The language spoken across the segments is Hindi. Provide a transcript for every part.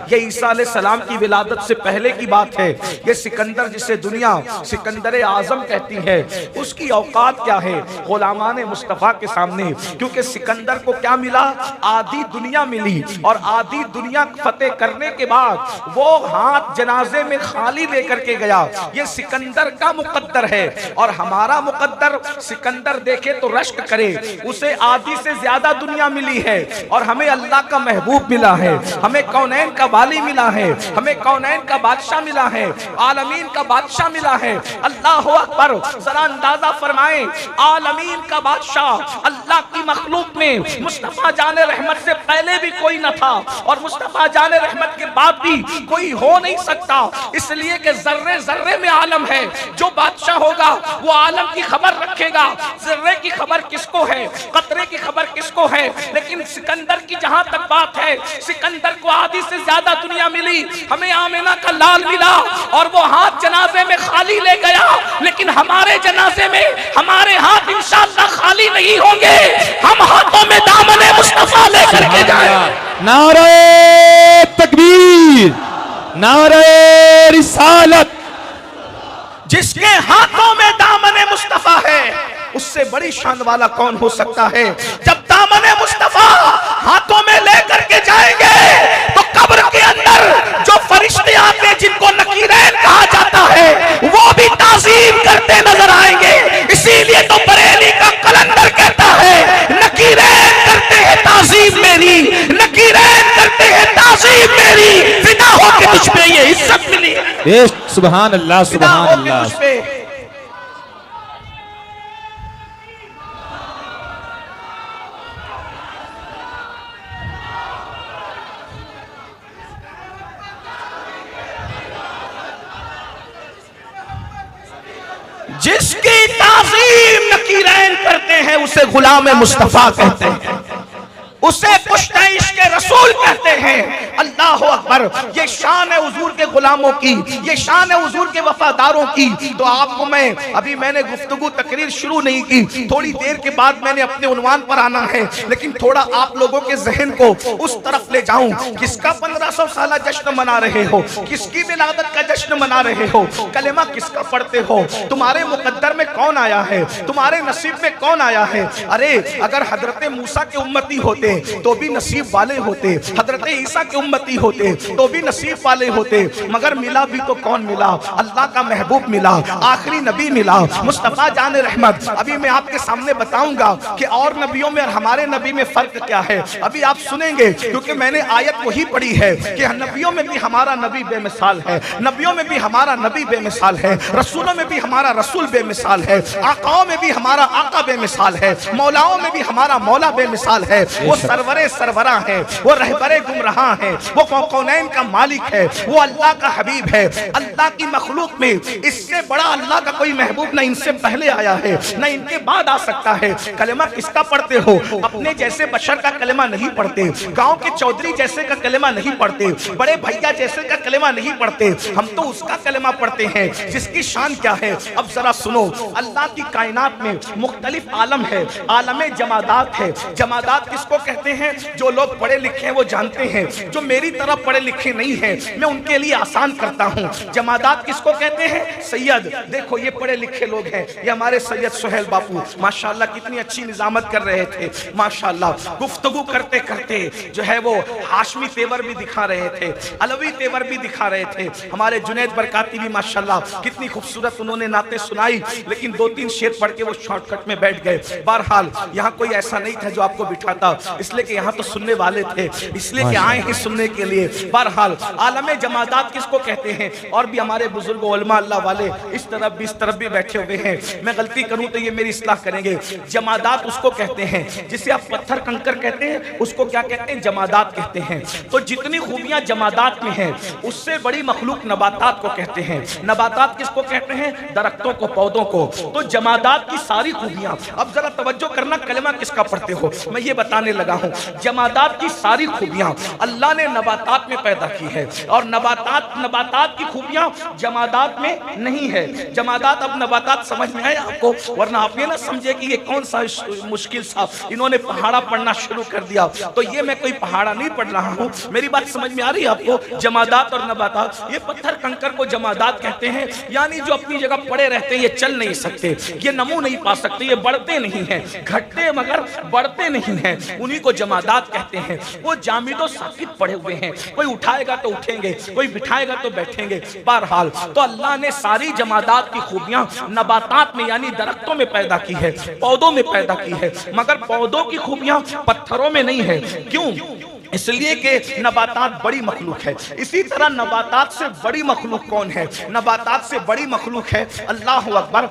ये ईसा अलैहिस्सलाम की विलादत से पहले की बात है। ये सिकंदर जिसे दुनिया सिकंदर आजम कहती है, उसकी औकात क्या है गुलामान मुस्तफ़ा के सामने। क्योंकि सिकंदर को क्या मिला? आधी दुनिया मिली, और आधी दुनिया फतेह करने के बाद वो हाथ जनाजे में खाली लेकर के गया। ये सिकंदर का मुकद्दर है, और हमारा मुकद्दर सिकंदर देखे तो रश्क करे। उसे आधी से ज्यादा दुनिया मिली है, और हमें अल्लाह का महबूब मिला है, हमें कौनैन का वाली मिला है, हमें कौनैन का बादशाह मिला है, आलमीन का बादशाह मिला है। अल्लाह अकबर, जरा अंदाजा फरमाएं, आलमीन का बादशाह अल्लाह की मखलूक में मुस्तफा जाने रहमत से पहले भी कोई न था, और मुस्तफा जाने रहमत के बाद भी कोई हो नहीं सकता। इसलिए कि जर्रे जर्रे में आलम है। जो बादशाह होगा वो आलम की खबर रखेगा। जर्रे की खबर किसको है, कतरे की खबर किसको है। लेकिन सिकंदर की जहां तक बात है, सिकंदर को आधी से ज्यादा दुनिया मिली। हमें आमिना का लाल मिला, और वो हाथ जनाजे में खाली ले गया। लेकिन हमारे जनाजे में हमारे हाथ इंशाअल्लाह खाली नहीं होंगे। हम हाथों में दामने मुस्तफा लेकर के जाएं। नारे तकबीर, नारे रिसालत। जिसके हाथों में दामने मुस्तफा है, उससे बड़ी शान वाला कौन हो सकता है। जब दामने मुस्तफा हाथों में लेकर के जाएंगे तो कब्र के अंदर जो फरिश्ते आते जिनको नकीरैन कहा जाता है, वो भी ताज़ीम करते नजर आएंगे। इसीलिए तो बरेली का कलंदर कहता है, नकीरैन करते हैं ताज़ीम मेरी, नकीरैन करते हैं ताज़ीम मेरी, फिदा होके तुझ पे ये इज्जत मिली है। सुभान अल्लाह, सुभान अल्लाह। जिसकी ताज़ीम नकीरैन करते हैं उसे गुलाम मुस्तफा कहते हैं, उसे पुश्ते इश्क़ रसूल कहते हैं। अल्लाह अकबर। ये शान है हुजूर के गुलामों की, ये शान है हुजूर के वफादारों की। तो आपको अभी मैंने गुफ्तगू तकरीर शुरू नहीं की, थोड़ी देर के बाद मैंने अपने उन्वान पर आना है, लेकिन थोड़ा आप लोगों के जहन को उस तरफ ले जाऊं। किसका 1500 साल जश्न मना रहे हो, किसकी विलादत का जश्न मना रहे हो, कलेमा किसका पढ़ते हो, तुम्हारे मुकद्दर में कौन आया है, तुम्हारे नसीब में कौन आया है। अरे अगर हजरत मूसा के उम्मती होते तो भी नसीब वाले होते, हजरत ईसा के उम्मती होते तो भी नसीब वाले होते, मगर मिला भी तो कौन मिला? अल्लाह का महबूब मिला, आखिरी नबी मिला, मुस्तफा जाने रहमत। अभी मैं आपके सामने बताऊंगा कि और नबियों में और हमारे नबी में फर्क क्या है। अभी आप सुनेंगे, क्योंकि मैंने आयत वही पढ़ी है कि नबियों में भी हमारा नबी बेमिसाल है, नबियों में भी हमारा नबी बेमिसाल है, रसूलों में भी हमारा रसूल बेमिसाल है, आकाओं में भी हमारा आका बेमिसाल है, मौलाओं में भी हमारा मौला बेमिसाल है। वो सरवरे सरवरा है, वो रहबरे गुमराह है, वो कौनैन का मालिक है, वो अल्लाह का हबीब है। अल्लाह की मखलूक में इससे बड़ा अल्लाह का कोई महबूब न इनसे पहले आया है, न इनके बाद आ सकता है। कलेमा किसका पढ़ते हो? अपने जैसे बशर का कलेमा नहीं पढ़ते, गांव के चौधरी जैसे का कलेमा नहीं पढ़ते, बड़े भैया जैसे का कलेमा नहीं पढ़ते। हम तो उसका कलेमा पढ़ते हैं जिसकी शान क्या है। अब जरा सुनो, अल्लाह की कायनात में मुख्तलिफ आलम है, आलम जमादात है। जमादात किसको कहते हैं? जो लोग पढ़े लिखे हैं वो जानते हैं, जो मेरी तरह पढ़े लिखे नहीं हैं मैं उनके लिए आसान करता हूँ। जमादात किसको कहते हैं? सैयद। देखो ये पढ़े लिखे लोग हैं, ये हमारे सैयद सुहेल बापू माशाल्लाह कितनी अच्छी निजामत कर रहे थे, माशाल्लाह गुफ्तगू करते करते जो है वो हाशमी तेवर भी दिखा रहे थे, अलवी तेवर भी दिखा रहे थे। हमारे जुनैद बरकाती भी माशाल्लाह कितनी खूबसूरत उन्होंने नाते सुनाई, लेकिन 2-3 शेर पढ़ के वो शॉर्टकट में बैठ गए। बहरहाल यहाँ कोई ऐसा नहीं था जो आपको बिठाता, इसलिए कि यहाँ तो सुनने वाले थे, इसलिए कि आए हैं सुनने के लिए। बहरहाल आलम जमादात किसको कहते हैं? और भी हमारे बुजुर्ग उलमा अल्लाह वाले इस तरफ भी इस तरफ भी बैठे हुए हैं, मैं गलती करूं तो ये मेरी इस्लाह करेंगे। जमादात उसको कहते हैं जिसे आप पत्थर कंकर कहते हैं, उसको क्या कहते हैं? जमादात कहते हैं। तो जितनी खूबियां जमादात में हैं, उससे बड़ी मखलूक नबातात को कहते हैं। नबातात किसको कहते हैं? दरख्तों को, पौधों को। तो जमादात की सारी खूबियां, अब जरा तवज्जो करना, कलमा किसका पढ़ते हो मैं ये बताने लगा हूं। जमादात की सारी खूबियां अल्लाह ने नबातात में में पैदा की है। और नबातात की खूबियां जमादात में नहीं है। जमादात, अब नबातात समझ में आए आपको, वरना आप ये ना समझे कि ये कौन सा मुश्किल सा इन्होंने पहाड़ा पढ़ना शुरू कर दिया। तो ये मैं कोई पहाड़ा नहीं पढ़ रहा हूँ, मेरी बात समझ में आ रही है आपको। जमादात और नबातात, ये पत्थर कंकर को जमादात कहते हैं, यानी जो अपनी जगह पड़े रहते हैं, ये चल नहीं सकते, ये नमू नहीं पा सकते, ये बढ़ते नहीं हैं, घटते मगर बढ़ते नहीं हैं, उन्हीं को जमादात कहते हैं। वो जामिदो साकित पड़े हुए हैं, कोई उठाएगा तो उठेंगे, कोई बिठाएगा तो बैठेंगे। बहरहाल तो अल्लाह ने सारी जमादात की खूबियां नबातात में यानी दरख्तों में पैदा की है, पौधों में पैदा की है, मगर पौधों की खूबियां पत्थरों में नहीं है। क्यों? इसलिए कि नबातात बड़ी मखलूक है। इसी तरह नबातात से बड़ी मखलूक कौन है? नबातात से बड़ी मखलूक है, अल्लाह अकबर,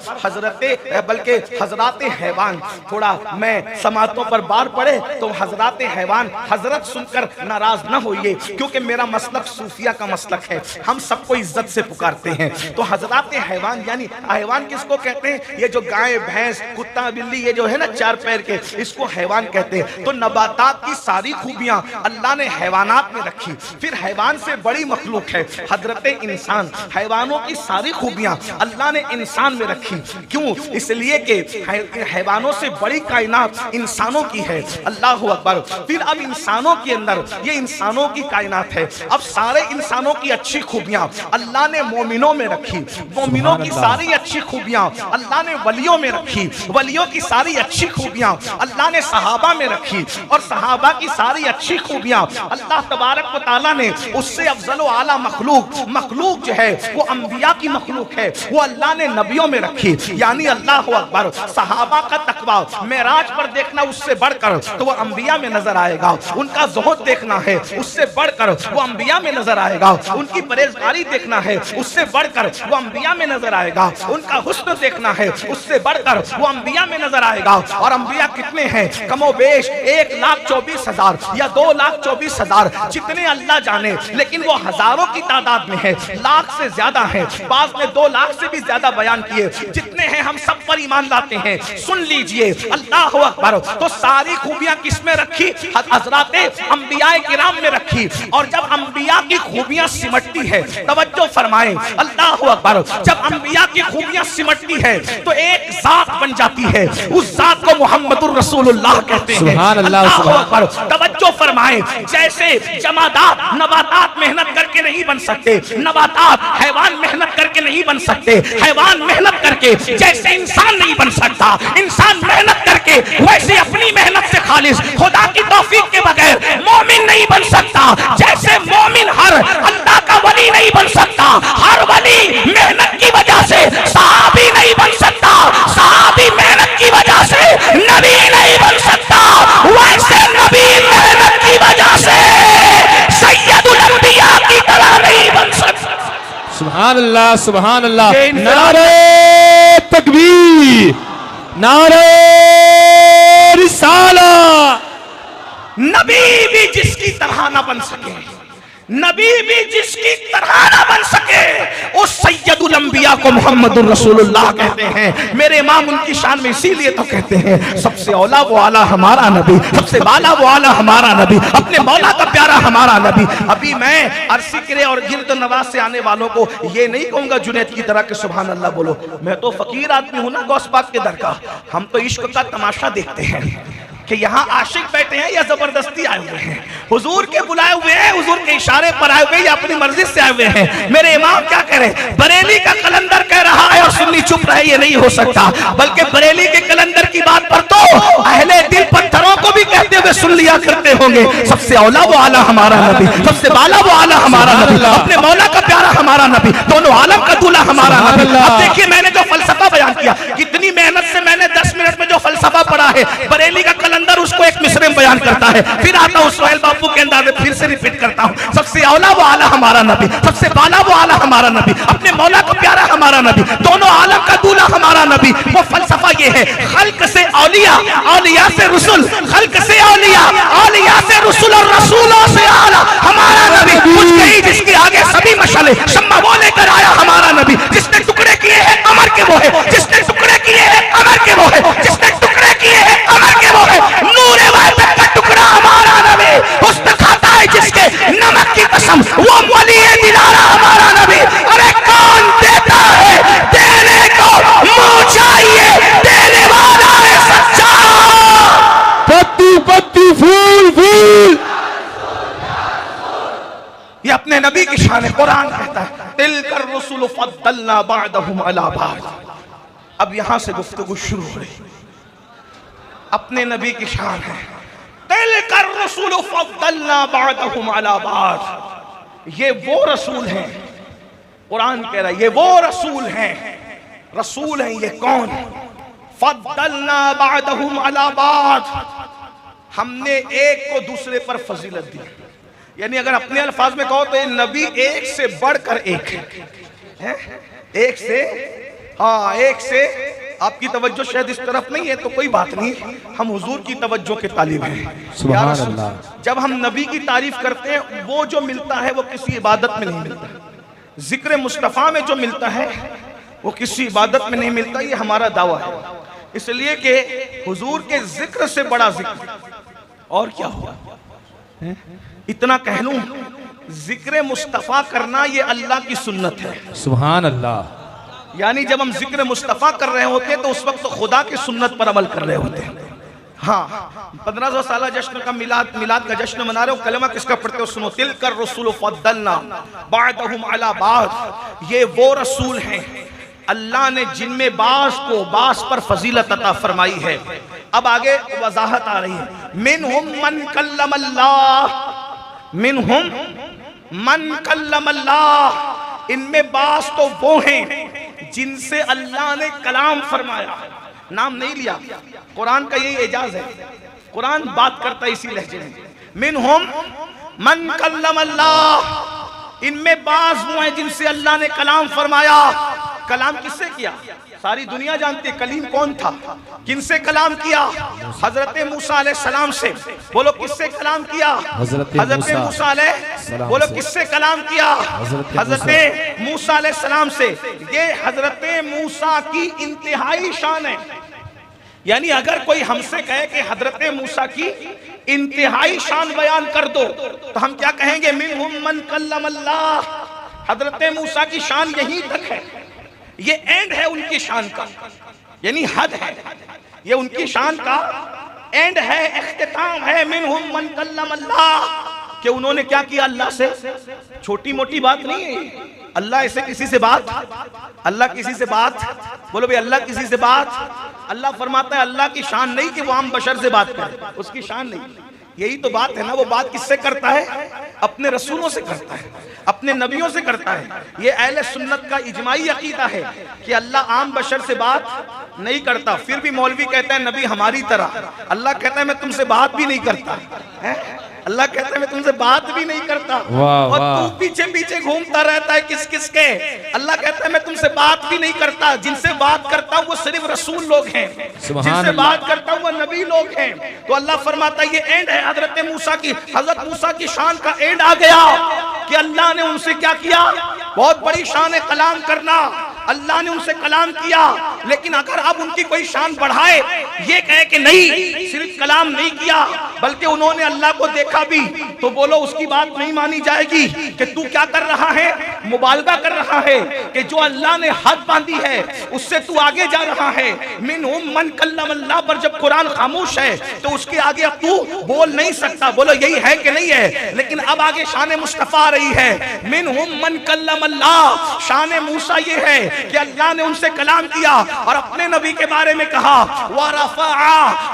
हजरत हैवान। थोड़ा मैं समातों पर बार पड़े तो हजरत हैवान, हजरत सुनकर नाराज ना होइए, क्योंकि मेरा मसलक सूफिया का मसलक है, हम सबको इज्जत से पुकारते हैं। तो हजरत हैवान यानी हैवान किसको कहते हैं? ये जो गाय भैंस कुत्ता बिल्ली ये जो है ना चार पैर के, इसको हैवान कहते हैं। तो नबातात की सारी खूबियां अल्लाह ने हैवानात में रखी। फिर हैवान से बड़ी मखलूक है हजरत इंसान। हैवानों की सारी खूबियां अल्लाह ने इंसान में रखी। क्यों? इसलिए कि हैवानों से बड़ी कायनात इंसानों की है। अल्लाह अकबर। फिर अब इंसानों के अंदर, ये इंसानों की कायनात है, अब सारे इंसानों की अच्छी खूबियां अल्लाह ने मोमिनों में रखी। मोमिनों की सारी अच्छी खूबियां अल्लाह ने वलियों में रखी। वलियों की सारी अच्छी खूबियां अल्लाह ने सहाबा में रखी। और सहाबा की सारी अच्छी खूबियां अल्लाह तबारक व तआला ने उससे अफजल व आला मखलूक जो है वो अंबिया की मखलूक है, वो अल्लाह ने नबियों में रखी। यानी अल्लाह अकबर, सहाबा का तकवा मेराज पर देखना उससे बढ़कर तो वो अंबिया में नजर आएगा। उनका ज़ुहद देखना है उससे बढ़कर वो अंबिया में नजर आएगा। उनकी परहेजगारी देखना है उससे बढ़कर वो अंबिया में नजर आएगा। उनका हुस्न देखना है उससे बढ़कर वो अंबिया में नजर आएगा। और अंबिया कितने हैं? कमोबेश 1,24,000 या 2,24,000, जितने अल्लाह जाने, लेकिन वो हजारों की तादाद में है, लाख से ज्यादा है। बाज़ ने 2 लाख से भी ज्यादा बयान किए। जितने हैं हम सब पर ईमान लाते हैं। सुन लीजिए, अल्लाह अकबर। तो सारी खूबियां किसमें रखी? हजरत अंबिया किराम में रखी। और जब अंबिया की खूबियां सिमटती है, तवज्जो फरमाएं, अल्लाह अकबर, जब अंबिया की खूबियां सिमटती है तो एक जात बन जाती है। उस जात को मुहम्मदुर रसूलुल्लाह कहते हैं। सुभान अल्लाह, अल्लाह अकबर। तवज्जो फरमाएं, जैसे जमादात नबातात मेहनत करके नहीं बन सकते, नबातात हैवान मेहनत करके नहीं बन सकते, हैवान मेहनत करके जैसे इंसान नहीं बन सकता, इंसान मेहनत करके वैसे अपनी मेहनत से खालिस खुदा की तौफीक के बगैर मोमिन नहीं बन सकता। जैसे मोमिन हर अल्लाह का वली नहीं बन सकता, हर वली मेहनत की वजह से सहाबी नहीं बन सकता, सहाबी मेहनत की वजह से नबी नहीं बन सकता, वैसे नबी मेहनत की वजह से सैयदुल अंबिया की तरह नहीं बन सकता। सुभान अल्लाह, सुभान अल्लाह। नारे तकबीर, नारे रिसाला। नबी भी जिसकी तरह ना बन सके, नबी भी जिसकी तरह ना बन सके, उस सैयदुल अंबिया को मुहम्मदुर रसूलुल्लाह कहते हैं। मेरे इमाम उनकी शान में इसीलिए तो कहते हैं सबसे औला वो आला हमारा नबी, सबसे बाला वो आला हमारा नबी, अपने मौला का प्यारा हमारा नबी। अभी मैं अरसिकरे और गिरद नवाज से आने वालों को ये नहीं कहूंगा जुनैद की तरह के सुभान अल्लाह बोलो। मैं तो फकीर आदमी हूं ना गौस पाक के दर का। हम तो इश्क का तमाशा देखते हैं कि यहाँ आशिक बैठे हैं या जबरदस्ती आए हुए हैं, हुजूर के बुलाए हुए हैं, हुजूर के इशारे पर आए हुए या अपनी मर्जी से आए हुए हैं। मेरे इमाम क्या करें? बरेली का कलंदर कह रहा है और सुन्नी चुप रहे, ये नहीं हो सकता। बल्कि बरेली के कलंदर की बात पर तो अहले दिल पत्थरों को भी कहते हुए सुन लिया करते होंगे। सबसे औला वो आला हमारा नबी, सबसे बाला वो आला हमारा नबी, अपने मौला का प्यारा हमारा नबी, दोनों आलम का दूल्हा हमारा नबी। अब देखिए मैंने जो फलसफा बयान किया, कितनी मेहनत से मैंने 10 मिनट में जो फलसफा पढ़ा है, बरेली का अंदर उसको एक मिसरे में बयान करता है। फिर आता हूं सोहेल बापू के अंदाज में, फिर से रिपीट करता हूं, सबसे औला वो आला हमारा नबी, सबसे बाला वो आला हमारा नबी, अपने मौला का प्यारा हमारा नबी, दोनों आलम का दूल्हा हमारा नबी। वो फलसफा ये है, खल्क से औलिया, औलिया से रसूल, खल्क से औलिया, औलिया से रसूल और रसूलों से आला हमारा नबी। कुछ नहीं जिसके आगे सभी मशाले शम्मा वो लेकर आया हमारा नबी। जिसने टुकड़े किए हैं कमर के वो है, जिसने टुकड़े किए हैं कमर के वो है, जिसने टुकड़े किए हैं कमर के वो है। नूरे वाहिद का टुकड़ा हमारा नबी, हुस्न खाता है जिसके, नमक की कसम वो वली दिलारा हमारा नबी। अरे कौन देता है, देने को मुंह चाहिए, देने वाला है सच्चा। पत्ती पत्ती फूल फूल, ये अपने नबी की शान है। कुरान कहता है तिलकर रसूल फद्दलना बअदहुम अला बअद। अब यहां से गुफ्तगू शुरू हो रही, अपने नबी की शान है। तिलकर रसूल फद्दलना बअदहुम अला बअद। ये वो रसूल हैं, कुरान कह रहा है ये वो रसूल हैं। रसूल हैं ये कौन? फद्दलना बअदहुम अला बअद, हमने एक को दूसरे पर फजीलत दी। यानी अगर अपने अल्फाज में कहो तो ये नबी एक से बढ़कर एक है। एक से, हाँ एक से। आपकी तवज्जो शायद इस तरफ नहीं है तो कोई बात नहीं, हम हुजूर की तवज्जो के तालिब हैं। सुभान अल्लाह। जब हम नबी की तारीफ करते हैं वो जो मिलता है वो किसी इबादत में नहीं मिलता। जिक्र मुस्तफ़ा में जो मिलता है वो किसी इबादत में नहीं मिलता। ये हमारा दावा है, इसलिए कि हुजूर के जिक्र से बड़ा जिक्र और क्या हुआ। इतना कह लूं, जिक्र मुस्तफ़ा करना ये अल्लाह की सुन्नत है। सुभान अल्लाह। यानी जब हम जिक्र मुस्तफ़ा कर रहे होते हैं तो उस वक्त तो खुदा की सुन्नत पर अमल कर रहे होते हैं। हाँ, 1500 साल जश्न का मिलाद का जश्न मना रहे हो। कलमा किसका पढ़ते हो सुनो। तिलकर रसूल फद्दलना बअदहुम अला बअद। ये वो रसूल हैं अल्लाह ने जिनमें बास को बास पर फजीलत अता फरमाई है। अब आगे वजाहत आ रही है। मिनहुम मन कल्लमल्लाह, मिनहुम मन कल्लमल्लाह। इनमें बास तो वो हैं जिनसे अल्लाह ने कलाम फरमाया। नाम नहीं लिया, कुरान का यही एजाज है। कुरान बात करता है इसी लहजे में। मिनहुम मन कल्लमल्लाह, इनमें बास वो हैं जिनसे अल्लाह ने कलाम फरमाया। कलाम किससे किया? सारी दुनिया जानती है कलीम कौन था, किनसे कलाम किया? हजरत मूसा अलैहिस्सलाम से। बोलो किससे कलाम किया? हजरत मूसा अलैहिस्सलाम। बोलो किससे कलाम किया? हजरत मूसा अलैहिस्सलाम से। ये हजरत मूसा की इंतहाई शान है। यानी अगर कोई हमसे कहे कि हजरत मूसा की इंतहाई शान बयान कर दो तो हम क्या कहेंगे? मिनहुम मन कल्लमल्लाह। हजरत मूसा की शान यहीं तक है, ये एंड है उनकी शान का, यानी हद है, ये उनकी शान का एंड है, इख्तिताम है। मिनहुम मन कल्लमल्लाह, कि उन्होंने क्या किया? अल्लाह से। छोटी मोटी बात नहीं है। अल्लाह ऐसे किसी से बात, अल्लाह किसी से बात, बोलो भाई अल्लाह किसी से बात। अल्लाह फरमाता है अल्लाह की शान नहीं कि वो आम बशर से बात करे, उसकी शान नहीं। यही तो बात है ना, वो बात किससे करता है? अपने रसूलों से करता है, अपने नबियों से करता है। ये अहले सुन्नत का इजमाई अकीदा है कि अल्लाह आम बशर से बात नहीं करता। फिर भी मौलवी कहता है नबी हमारी तरह। अल्लाह कहता है मैं तुमसे बात भी नहीं करता है। अल्लाह कहता है मैं तुमसे बात भी नहीं करता, और तू पीछे पीछे घूमता रहता है किस किस के। अल्लाह कहता है मैं तुमसे बात भी नहीं करता। जिनसे बात करता हूँ वो सिर्फ रसूल लोग हैं, जिनसे बात करता हूँ वो नबी लोग हैं। तो अल्लाह फरमाता है ये एंड है हजरत मूसा की। हजरत मूसा की शान का एंड आ गया कि अल्लाह ने उनसे क्या किया? बहुत बड़ी शान है कलाम करना। अल्लाह ने उनसे कलाम किया, लेकिन अगर अब उनकी कोई शान बढ़ाए, ये कहे कि नहीं सिर्फ कलाम नहीं किया बल्कि उन्होंने अल्लाह को देखा भी, तो बोलो उसकी बात नहीं मानी जाएगी कि तू क्या कर रहा है? मुबालगा कर रहा है कि जो अल्लाह ने हद बांधी है उससे तू आगे जा रहा है। मिनहुम मन कल्लमल्लाह पर जब कुरान खामोश है तो उसके आगे अब तू बोल नहीं सकता। बोलो यही है कि नहीं है? लेकिन अब आगे शान मुस्तफा आ रही है। मिनहुम मन कल्लमल्लाह, शान मूसा ये है कि अल्लाह ने उनसे कलाम किया और अपने नबी के बारे में कहा वरफ़अ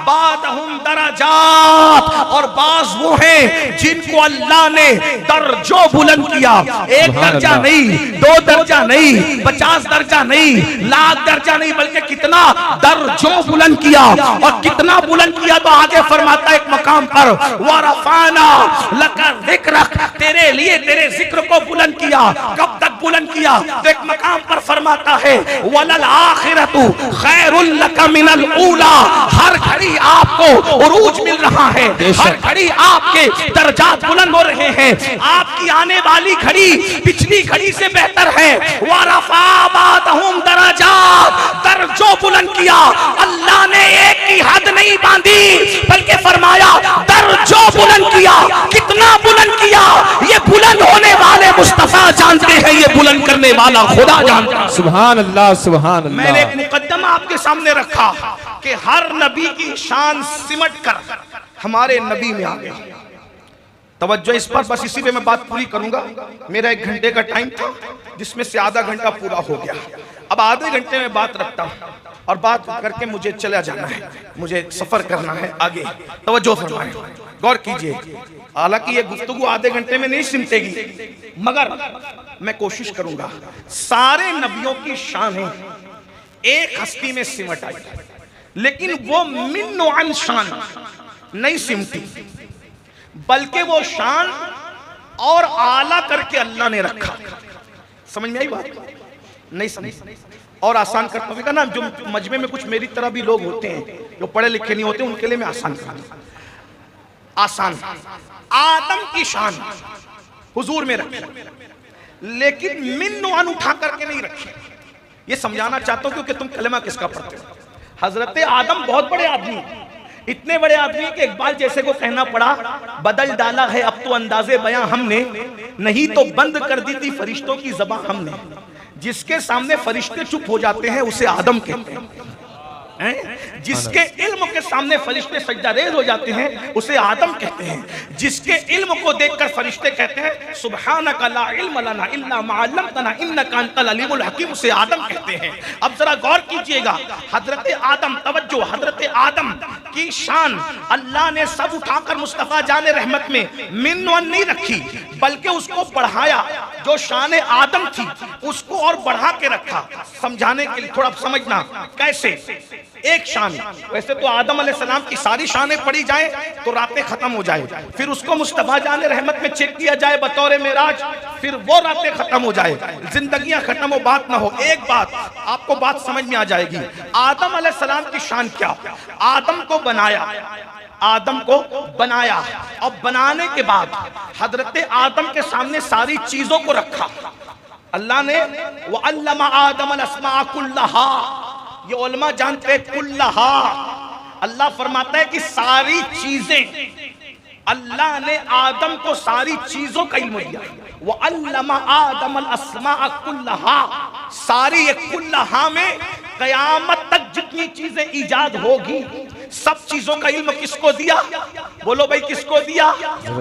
बादहुम दरजात, और बाज वो हैं जिनको अल्लाह ने दर्जों बुलंद किया। एक दर्जा नहीं, दो दर्जा नहीं, 50 दर्जा नहीं, लाख दर्जा नहीं, बल्कि कितना दर्जों बुलंद किया। और कितना बुलंद किया तो आगे फरमाता है एक मकाम पर वरफ़अना लका ज़िक्रक, तेरे लिए तेरे जिक्र को बुलंद किया। कब तक बुलंद किया? तो एक मकाम पर फरमाता है वलल आखिरतु खैरुल लका मिनल ऊला, हर घड़ी आपको उरूज मिल रहा है, है। हर घड़ी आपके दर्जात बुलंद हो रहे हैं। आपकी आने वाली घड़ी पिछली घड़ी से बेहतर है। वरफा बादहुम दराजात, दर्जों बुलंद किया। अल्लाह ने एक की हद नहीं बांधी बल्कि फरमाया दर्जों बुलंद किया। कितना बुलंद किया ये बुलंद होने वाले मुस्तफा जानते हैं, ये बुलंद करने वाला खुदा जानता है। सुभान अल्लाह, सुभान अल्लाह। मैंने एक मुकद्दमा आपके सामने रखा कि हर नबी की शान सिमट कर हमारे नबी में आ गया। तवज्जो इस पर, बस इसी पे मैं बात पूरी करूंगा। मेरा 1 घंटे का टाइम था जिसमें से आधा घंटा पूरा हो गया। अब आधे घंटे में बात रखता हूं और बात करके मुझे चला जाना है, मुझे सफर करना है आगे। तवज्जो फरमाएं, गौर कीजिए। हालांकि ये गुफ्तगू आधे घंटे में नहीं सिमटेगी, मगर मैं कोशिश करूंगा सारे नबियों की शानें एक हस्ती में सिमट आई, लेकिन वो मिन अन शान नहीं सिमटी, बल्कि वो शान और आला करके अल्लाह ने रखा। समझ में आई बात? नहीं समझ और आसान करता हूँ ना, जो मजमे में कुछ मेरी तरह भी लोग होते हैं जो पढ़े लिखे नहीं होते, उनके लिए मैं आसान करता हूँ। आसान, आदम की शान हुजूर में रखी, लेकिन मिन अन उठा करके नहीं रखी। ये समझाना चाहता हूँ क्योंकि तुम कलमा किसका पढ़ते हो। हजरत आदम बहुत बड़े आदमी, इतने बड़े आदमी कि इकबाल जैसे को कहना पड़ा, बदल डाला है अब तो अंदाजे बयां हमने, नहीं तो बंद कर दी थी फरिश्तों की ज़बान हमने। जिसके सामने फरिश्ते चुप हो जाते हैं उसे आदम कहते हैं। जिसके इल्म के सामने फरिश्ते सजदा रेज़ हो जाते हैं उसे आदम कहते हैं। जिसके इल्म को देखकर फरिश्ते कहते हैं सुब्हानका ला इल्म लना इल्ला मा अल्लमतना इन्नका अंतल अलीमुल हकीम, उसे आदम कहते हैं। अब जरा गौर कीजिएगा, हजरत आदम, तवज्जो, हजरत आदम की शान अल्लाह ने सब उठाकर मुस्तफा जाने रहमत में मिन वन नहीं रखी, बल्कि उसको बढ़ाया। जो शान आदम थी उसको और बढ़ा के रखा। समझाने के लिए थोड़ा समझना कैसे। एक शान, वैसे तो आदम अलैहिस्सलाम की सारी शानें पढ़ी जाए तो रातें खत्म हो जाए, फिर उसको मुस्तफा जाने रहमत में चेक किया जाए बतौर मेराज, फिर वो रातें खत्म हो जाए, जिंदगियां खत्म हो, बात ना हो। एक बात आपको बात समझ में आ जाएगी। आदम अलैहिस्सलाम की शान क्या? आदम को बनाया, आदम को बनाया और बनाने के बाद हजरत आदम के सामने सारी चीजों को रखा। अल्लाह ने व अल्लमा आदम अल अस्मा कुल्लहा, ये उलमा जानते हैं कुल्लहा। अल्लाह फरमाता है कि सारी चीजें, अल्लाह ने आदम को सारी चीजों का इल्म दिया। वो अल्लमा आदम अल अस्मा कुल्लहा, सारी एक कुल्लहा में कयामत तक जितनी चीजें ईजाद होगी सब चीजों का इल्म किसको दिया? बोलो भाई किसको दिया?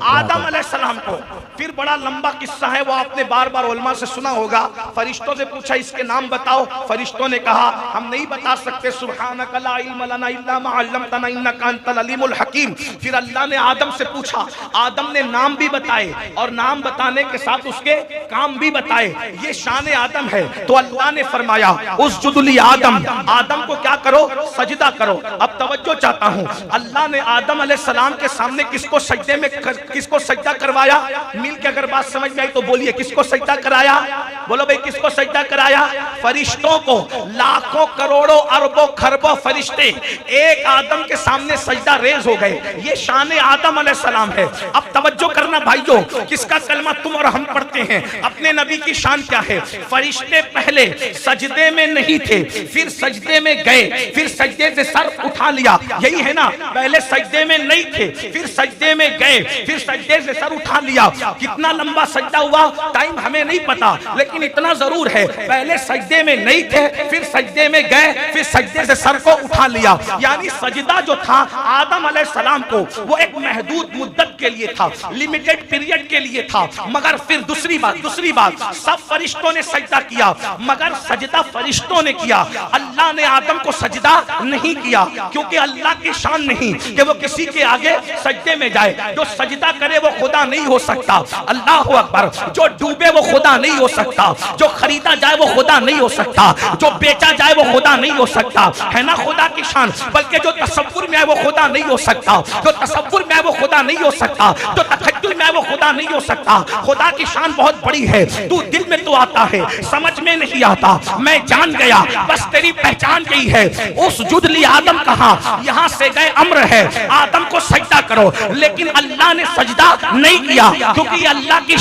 आदम अलैहिस्सलाम को। फिर बड़ा लंबा किस्सा है, वो आपने बार बार उलमा से सुना होगा। फरिश्तों से पूछा इसके नाम बताओ, फरिश्तों ने कहा हम नहीं बता सकते, सुब्हानका ला इल्म लना इल्ला मा अल्लमतना इन्नका अंतल अलीमुल हकीम। फिर अल्लाह ने आदम से पूछा, आदम ने नाम भी बताए और नाम बताने के साथ उसके काम भी बताए। ये शान आदम है। तो अल्लाह ने फरमाया उसजुदुली आदम, आदम को क्या करो? सजदा करो। अब तवज्जो चाहता हूं, अल्लाह ने आदम अलैहिस्सलाम के सामने किसको सजदे में किसको सजदा करवाया? मिल के अगर बात समझ में आई तो बोलिए किसको सजदा कराया? बोलो भाई किसको सजदा कराया? फरिश्तों को। लाखों करोड़ों अरबों खरबों फरिश्ते एक आदम के सामने सजदा रेज हो गए। ये शान आदम अलैहिस्सलाम है। अब तवज्जो करना भाइयों, किसका कलमा तुम और हम पढ़ते हैं? अपने नबी की शान क्या है? फरिश्ते पहले सजदे में नहीं थे, फिर सजदे में गए, फिर सजदे से सर उठा लिया। यही है ना, पहले सजदे में नहीं थे, फिर सजदे में गए, फिर सजदे से सर उठा लिया। कितना लंबा सजदा हुआ टाइम हमें नहीं पता, लेकिन इतना जरूर है पहले सजदे में नहीं थे, फिर सजदे में गए, फिर सजदे से सर को उठा लिया। यानी सजदा जो था आदम अलैहिस्सलाम को वो एक महदूद मुद्दत के लिए था, लिमिटेड पीरियड के लिए था। मगर फिर दूसरी बात सब फरिश्तों ने सजदा किया, मगर सजदा फरिश्तों ने किया, अल्लाह ने आदम को सजदा नहीं किया। क्योंकि अल्लाह की शान नहीं कि वो किसी के आगे सजदे में जाए। जो सजदा करे वो खुदा नहीं हो सकता। अल्लाह अकबर। जो डूबे वो खुदा नहीं हो सकता, जो खरीदा जाए वो खुदा नहीं हो सकता, जो बेचा जाए वो खुदा नहीं हो सकता, है ना खुदा की शान। बल्कि जो तसव्वुर में है वो खुदा नहीं हो सकता, जो तसव्वुर में है वो खुदा नहीं हो सकता, जो तखय्युल में है वो खुदा नहीं हो सकता। खुदा की शान बहुत बड़ी है। तू दिल में तो आता है, समझ में नहीं आता। मैं जान गया, बस तेरी पहचान यही है। उस जुदली आदम कहा, यहाँ से गए अम्र है आदम को सजदा करो, लेकिन अल्लाह ने सजदा नहीं किया क्योंकि अल्लाह की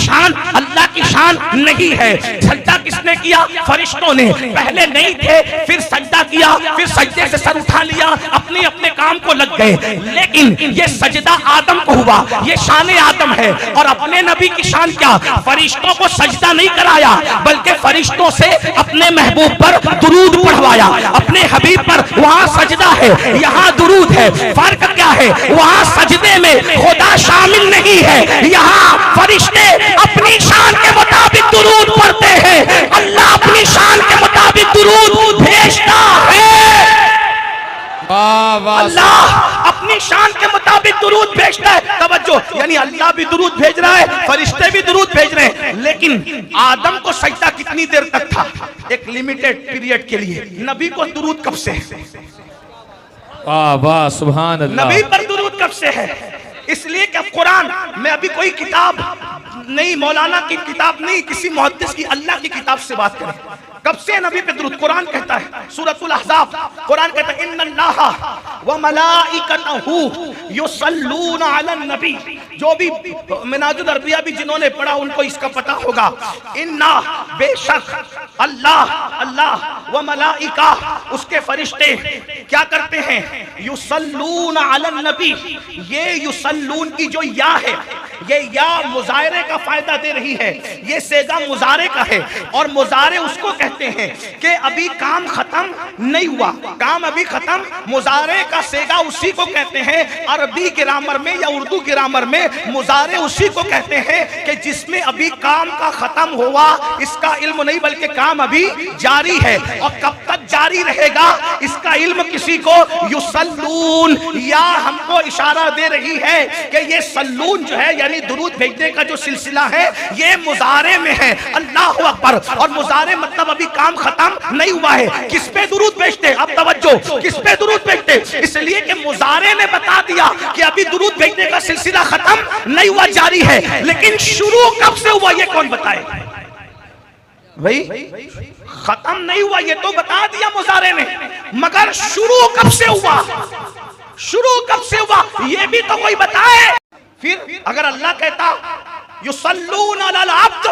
शान नहीं है। सजदा किसने किया? फरिश्तों ने। पहले नहीं थे, फिर सजदा किया, फिर सजदे से सर उठा लिया, अपने अपने काम को लग गए। लेकिन ये सजदा आदम को हुआ, ये शान आदम है। और अपने नबी की शान क्या? फरिश्तों को सजदा नहीं कराया, बल्कि फरिश्तों से अपने महबूब पर दुरूद पढ़वाया। अपने हबीब पर वहां सजदा है, यहाँ दुरूद है। फर्क क्या है? वहां सजदे में खुदा शामिल नहीं है, यहाँ फरिश्ते अपनी शान के मुताबिक दुरूद पढ़ते हैं। अल्लाह अपनी शान के मुताबिक दुरूद भेजता है। अल्लाह अपनी शान के मुताबिक दुरूद भेजता है। तवज्जो, यानी अल्लाह भी दुरूद भेज रहा है, फरिश्ते भी दुरूद भेज रहे हैं। लेकिन आदम को सजदा कितनी देर तक था? एक लिमिटेड पीरियड के लिए। नबी को दुरूद कब से है? वाह वाह सुभान अल्लाह। नबी पर दुरूद कब से है? इसलिए कि कुरान में अभी कोई किताब नहीं, मौलाना की किताब नहीं, किसी मुहद्दिस की, अल्लाह की किताब से बात करें। कब से नबी पे दुरूद? कुरान कहता है, सूरतुल अहज़ाब, कुरान कहता है इन्नल्लाहा व मलाइकतहू युसल्लूना अलन नबी। जो भी मिनाजुल अरबिया भी जिन्होंने पढ़ा उनको इसका पता होगा। इन्ना बेशक अल्लाह व मलाइका, उसके फरिश्ते क्या करते हैं? युसल्लूना अलन नबी। ये युसल्लून की जो या है, ये या मुजारे का फायदा दे रही है। ये सेगा मुजारे का है, और मुजारे उसको कहते हैं कि अभी काम खत्म नहीं हुआ, काम अभी खत्म। मुजारे का सेगा उसी को कहते हैं अरबी ग्रामर में या उर्दू ग्रामर में, मुजारे उसी को कहते हैं कि जिसमें अभी काम का खत्म हुआ, इसका इल्म नहीं बल्कि काम अभी जारी है। और कब तक जारी रहेगा इसका इल्म किसी को। युसल्लून, या हमको इशारा दे रही है कि ये सल्लून जो है, यानी दुरूद भेजने का जो सिलसिला है, ये मुजारे में है। अल्लाह अकबर। और मुजारे मतलब अभी काम खत्म नहीं हुआ है। किस पे दुरूद भेजते? अब तवज्जो, किस पे दुरूद भेजते? इसलिए कि मुजारे ने बता दिया कि अभी दुरूद भेजने का सिलसिला खत्म नहीं हुआ, जारी है। लेकिन शुरू कब से हुआ ये कौन बताए भाई? खत्म नहीं हुआ ये तो बता दिया मुजारे ने, मगर शुरू कब से हुआ? शुरू कब से हुआ ये भी तो कोई बताए। फिर अगर अल्लाह कहता युसल्लूना अलल अब्द,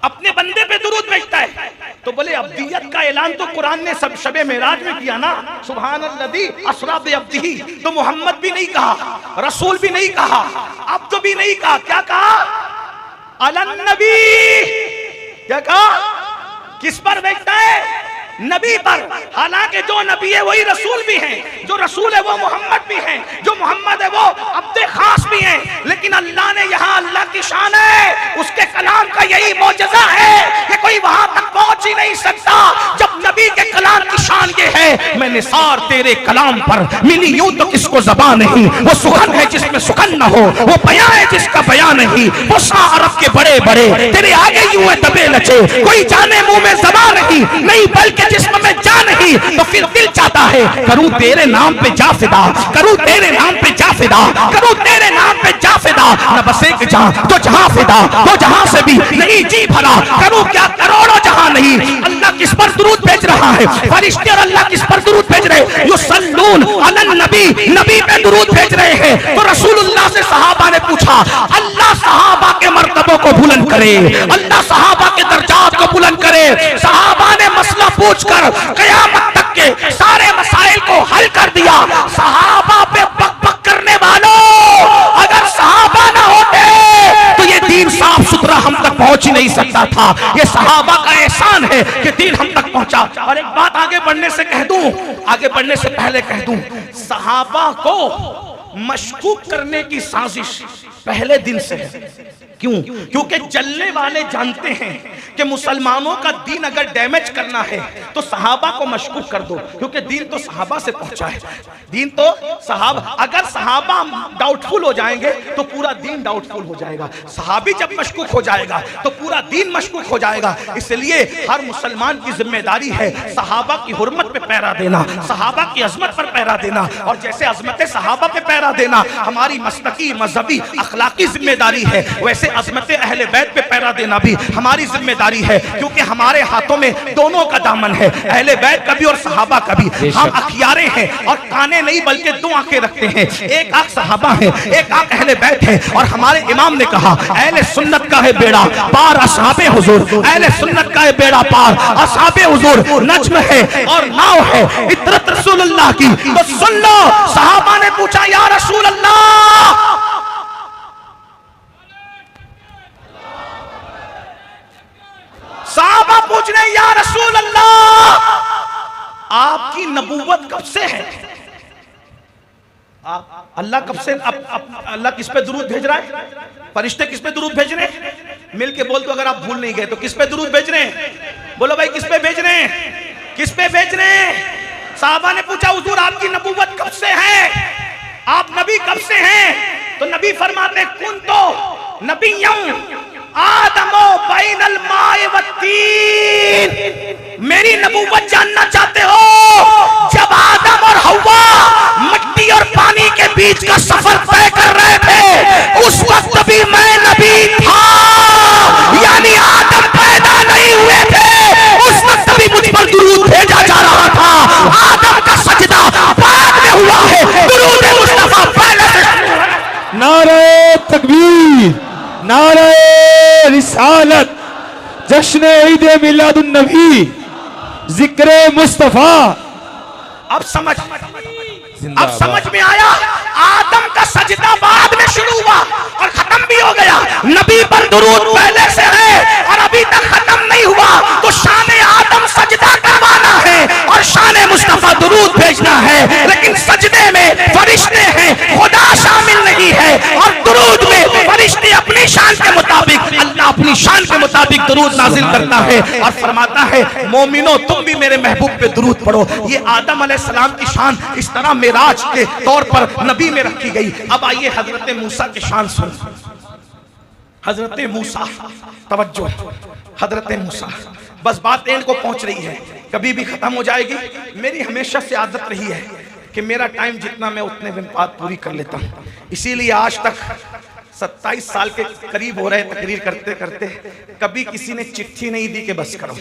अपने बंदे पे दुरूद भेजता है, तो बोले अब्दियत का ऐलान तो कुरान ने सब शबे मेराज में किया ना। सुभानल्लज़ी अस्रा बिअब्दिही। तो मोहम्मद भी नहीं कहा, रसूल भी नहीं कहा, अब्द भी नहीं कहा, क्या कहा? अलन नबी। क्या कहा? किस पर भेजता है? नबी पर। हालांकि जो नबी है वही रसूल भी हैं, जो रसूल है वो मोहम्मद भी हैं, जो मोहम्मद है वो अब्दे खास भी हैं। लेकिन अल्लाह ने यहाँ, अल्लाह की शान है, उसके कलाम का यही मौजज़ा है कि कोई वहां तक पहुंच ही नहीं सकता जब नबी के कलाम की शान ये है। मैं निसार तेरे कलाम पर मिली यूं तो किसको ज़बान नहीं, वो सुखन है जिसमें सुखन न हो, वो बयां है जिसका बयां नहीं, वो शाह अरब के बड़े बड़े तेरे आगे यूं है दबे नचे, कोई जाने मुंह में ज़बान नहीं बल्कि जिस्म में जा नहीं। तो फिर दिल चाहता है करूं तेरे नाम पे जा फिदा, करूं तेरे नाम पे जा फिदा, करूं तेरे नाम पे जा फिदा। न बस एक जहां तो जहां फिदा, तो जहां से भी नहीं जी भरा, करूं क्या करोड़ों जहां नहीं। अल्लाह किस पर दुरूद भेज रहा है? फरिश्ते और अल्लाह किस पर दुरूद भेज रहे हैं? युसल्लून अलन नबी, नबी पे दुरूद भेज रहे हैं। तो रसूलुल्लाह से सहाबा ने पूछा, अल्लाह सहाबा के मर्तबों को बुलंद करे, अल्लाह सहाबा के दर्जात को बुलंद करे। सहाबा ने मसला पूछकर क़यामत तक के सारे मसाइल को हल कर दिया। सहाबा पे बक बक करने वालों, अगर सहाबा ना होते तो ये दीन साफ सुथरा हम तक पहुंच ही नहीं सकता था। ये सहाबा का एहसान है कि दीन हम तक पहुंचा। और एक बात आगे बढ़ने से कह दूं, आगे बढ़ने से पहले कह दूं, सहाबा को मशकूक करने की साजिश पहले दिन से है। क्यों? क्योंकि जलने वाले जानते हैं कि मुसलमानों का दीन अगर डैमेज करना है तो सहाबा को मशकूक कर दो, क्योंकि दीन तो सहाबा से पहुंचा है। दीन तो सहाबा, अगर सहाबा डाउटफुल हो जाएंगे तो पूरा दीन डाउटफुल हो जाएगा। सहाबी जब मशकूक हो जाएगा तो पूरा दीन मशकूक हो जाएगा। इसलिए हर मुसलमान की जिम्मेदारी है सहाबा की हुर्मत पे पहरा देना, सहाबा की अजमत पर पहरा देना। और जैसे अजमत सहाबा पे पहरा देना हमारी मसलकी, मजहबी, अखलाकी जिम्मेदारी है, वैसे अजमत अहले बैत पे पहरा देना भी हमारी जिम्मेदारी जिम्मेदारी है, क्योंकि हमारे हाथों में दोनों का दामन है, अहले बैत का भी और सहाबा का भी। हम अखियारे हैं और काने नहीं बल्कि दो आंखें रखते हैं, एक आंख सहाबा है, एक आंख अहले बैत है। और हमारे इमाम ने कहा अहले सुन्नत का है बेड़ा पार असहाबे हुजूर, अहले सुन्नत का है बेड़ा पार असहाबे हुजूर। नज्म है और नाव है इतरत रसूलुल्लाह की, तो सुन लो। सहाबा ने पूछा या रसूल अल्लाह, सहाबा पूछ रहे या रसूल अल्लाह आपकी नबूवत कब से है? अल्लाह कब से अल्लाह किस पे दुरूद भेज रहा है? फरिश्ते किस पे दुरूद भेज रहे हैं? मिल के बोल दो अगर आप भूल नहीं गए तो। किस पे दुरूद भेज रहे हैं? बोलो भाई किस पे भेज रहे हैं? किस पे भेज रहे हैं? साहबा ने पूछा हुजूर आपकी नबूवत कब से है, आप नबी कब से हैं? तो नबी फरमाते कुन तो नबिय्युन आदमो बैनल माए वत्तीन। मेरी नबूवत जानना चाहते हो? जब आदम और हव्वा मिट्टी और पानी के बीच का सफर तय कर रहे थे, उस वक्त भी मैं नबी था। यानी आदम पैदा नहीं हुए थे, उस वक्त भी मुझ पर दुरूद भेजा जा रहा था। आदम का सजदा बाद में हुआ है, दुरूद मुस्तफा पहले से। नारे तकबीर, नारे रिसालत, जश्न ईद मिलादुन नबी, जिक्र मुस्तफा। अब समझ में आया। आदम का सजदा बाद में शुरू हुआ और खत्म भी हो गया। नबी पर दुरूद पहले से है और अभी तक खत्म नहीं हुआ। तो शान आदम सजदा करवाना है और शान मुस्तफा दुरूद भेजना है। लेकिन सजदे में फरिश्ते हैं, खुदा शामिल नहीं है। और दुरूद में फरिश्ते अपनी शान के मुताबिक, अल्लाह अपनी शान के मुताबिक दुरूद नाजिल करता है और फरमाता है मोमिनो तुम भी मेरे महबूब पे दुरूद पढ़ो। ये आदम अलैहिस्सलाम की शान इस तरह मेराज के तौर पर नबी में रखी गई। अब आइए हजरत मूसा की शान सुन। हजरत मूसा, तवज्जो, हजरत मूसा। बस बात एंड को पहुंच रही है, कभी भी खत्म हो जाएगी। मेरी हमेशा से आदत रही है कि मेरा टाइम जितना मैं उतने में बात पूरी कर लेता हूं। इसीलिए आज तक 27 साल के करीब हो रहे तकरीर करते करते कभी किसी ने चिट्ठी नहीं दी कि बस करो,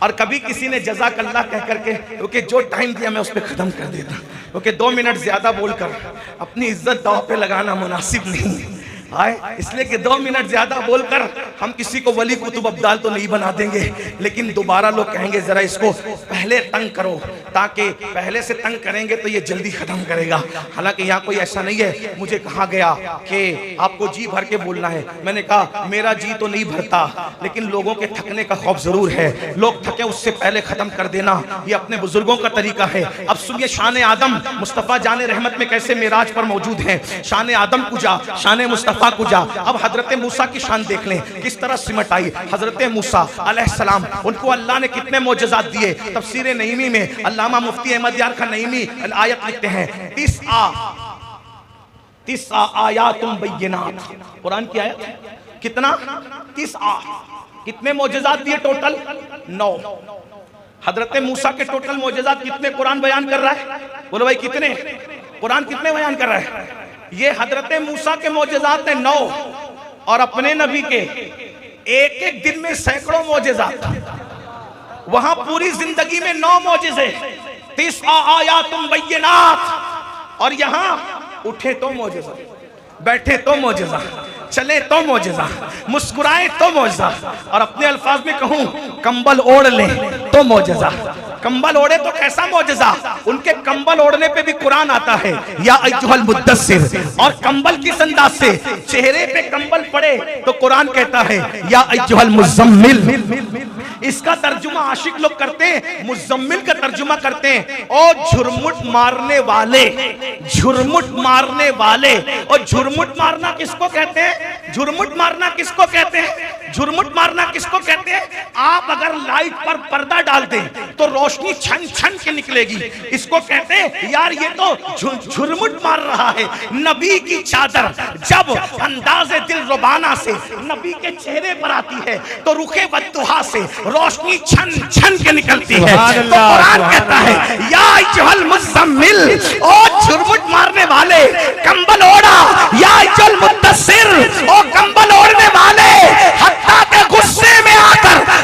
और कभी किसी ने जज़ाकल्लाह कह करके, क्योंकि जो टाइम दिया मैं उस पर खत्म कर देता, क्योंकि 2 मिनट ज्यादा बोलकर अपनी इज्जत दांव पे लगाना मुनासिब नहीं आए। इसलिए कि 2 मिनट ज्यादा बोलकर हम किसी को वली कुतुब अब्दाल तो नहीं बना देंगे, लेकिन दोबारा लोग कहेंगे जरा इसको पहले तंग करो, ताकि पहले से तंग करेंगे तो ये जल्दी खत्म करेगा। हालांकि यहाँ कोई ऐसा नहीं है। मुझे कहा गया कि आपको जी भर के बोलना है। मैंने कहा मेरा जी तो नहीं भरता, लेकिन लोगों के थकने का खौफ जरूर है। लोग थके उससे पहले खत्म कर देना ये अपने बुजुर्गों का तरीका है। अब सुनिए शान आदम मुस्तफा जाने रहमत में कैसे मेराज पर मौजूद है। शान आदम कुजा, शान मुस्तफा कुजा। अब हजरत मूसा की शान देख लें किस तरह सिमट आई। हजरत मूसा अलैहिस्सलाम, उनको अल्लाह ने कितने मोजज़ात दिए। तफसीर नईमी में अल्लामा मुफ्ती अहमद यार खान नईमी आयत लिखते हैं 30 आयातुम बय्यिनात। कुरान की आयत कितना? 30। कितने मोजज़ात दिए टोटल? 9। हजरत मूसा के टोटल मोजज़ात कितने कुरान बयान कर रहा है? बोलो भाई कितने? कुरान कितने बयान कर रहा है? ये हजरत मूसा के मोजज़ात है 9, और अपने नबी के एक एक दिन में सैकड़ों मोजज़ात। वहां पूरी जिंदगी में 9 मोजज़े, 30 आयातुम बय्यिनात। और यहां उठे तो मोजज़ा, बैठे तो मोजज़ा, चले तो मोजज़ा, मुस्कुराए तो मोजज़ा, और अपने अल्फाज में कहूं कंबल ओढ़ ले तो मोजज़ा। कंबल ओढ़े तो कैसा मोजज़ा? उनके कंबल ओढ़ने पे भी कुरान आता है या अय्युहल मुद्दस्सिर, और कंबल किस अंदाज से? चेहरे पे कंबल पड़े तो कुरान कहता है या अय्युहल मुज़म्मिल। इसका तर्जुमा आशिक लोग करते हैं, मुज़म्मिल का तर्जुमा करते हैं और झुरमुट मारने वाले, झुरमुट मारने वाले। और झुरमुट मारना किसको कहते हैं? झुरमुट मारना किसको कहते हैं? झुरमुट मारना किसको कहते हैं? आप अगर लाइट पर पर्दा डाल दें तो रोशनी छन छन के निकलेगी, इसको कहते हैं यार ये तो झुरमुट मार रहा है। नबी की चादर जब अंदाज़े दिल रुबाना से नबी के चेहरे पर आती है तो रुखे बद्दुहा से रोशनी छन छन के निकलती है। तो कुरान कहता है या अय्युहल मुज़म्मिल, ओ झुरमुट मारने वाले कंबल ओढ़ा, या अय्युहल मुद्दस्सिर, ओ कंबल ओढ़ने वाले हत्ता के गुस्से में आकर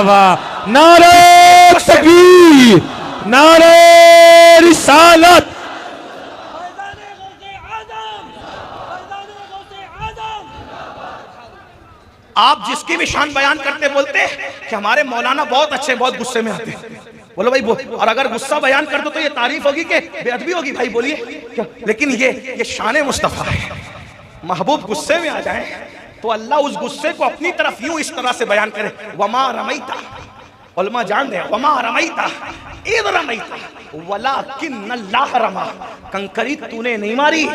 वाह, नारे तकबीर, नारे रिसालत। आप जिसकी भी शान बयान करते बोलते कि हमारे मौलाना बहुत अच्छे, बहुत गुस्से में आते हैं। बोलो भाई और अगर गुस्सा बयान कर दो तो ये तारीफ होगी कि बेअदबी होगी? भाई बोलिए क्या? लेकिन ये शान मुस्तफा है। महबूब गुस्से में आ जाए तो अल्लाह उस गुस्से को अपनी तरफ यूं इस तरह से बयान करे, वमा रमैता, उलमा जान दे, वमा रमैता इद रमैता वलाकिन अल्लाह रमा। कंकरी तूने नहीं मारी,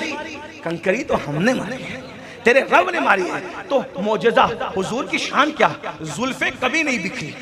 कंकरी तो हमने मारी है, तेरे रब ने मारी है। तो मौजज़ा हुजूर की शान क्या? जुल्फे कभी नहीं बिखरी।